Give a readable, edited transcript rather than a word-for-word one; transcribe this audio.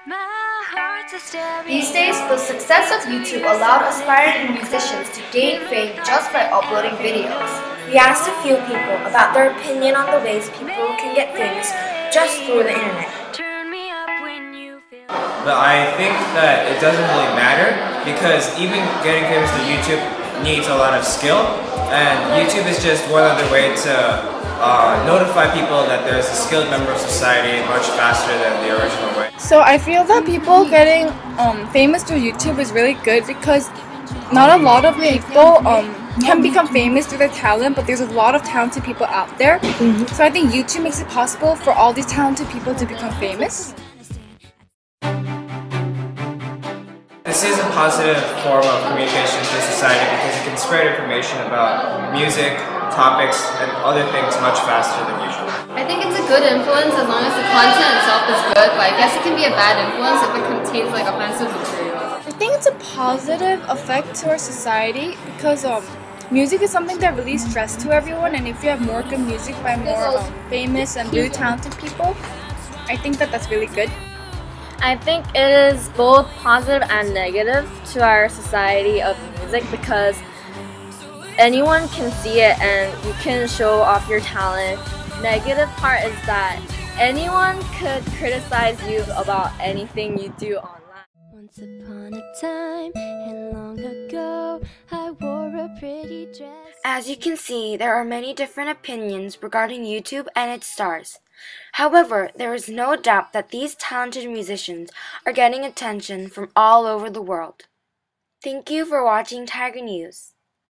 These days, the success of YouTube allowed aspiring musicians to gain fame just by uploading videos. We asked a few people about their opinion on the ways people can get famous just through the internet. But I think that it doesn't really matter because even getting famous through YouTube needs a lot of skill, and YouTube is just one other way to notify people that there's a skilled member of society much faster than the original way. So I feel that people getting famous through YouTube is really good because not a lot of people can become famous through their talent, but there's a lot of talented people out there. So I think YouTube makes it possible for all these talented people to become famous. This is a positive form of communication to society because it can spread information about music, topics, and other things much faster than usual. I think it's a good influence as long as the content itself is good, but I guess it can be a bad influence if it contains like offensive material. I think it's a positive effect to our society because music is something that relieves stress to everyone, and if you have more good music by more famous and really talented people, I think that that's really good. I think it is both positive and negative to our society of music because anyone can see it and you can show off your talent. Negative part is that anyone could criticize you about anything you do online. Once upon a time and long ago, I wore a pretty dress. As you can see, there are many different opinions regarding YouTube and its stars. However, there is no doubt that these talented musicians are getting attention from all over the world. Thank you for watching Tiger News.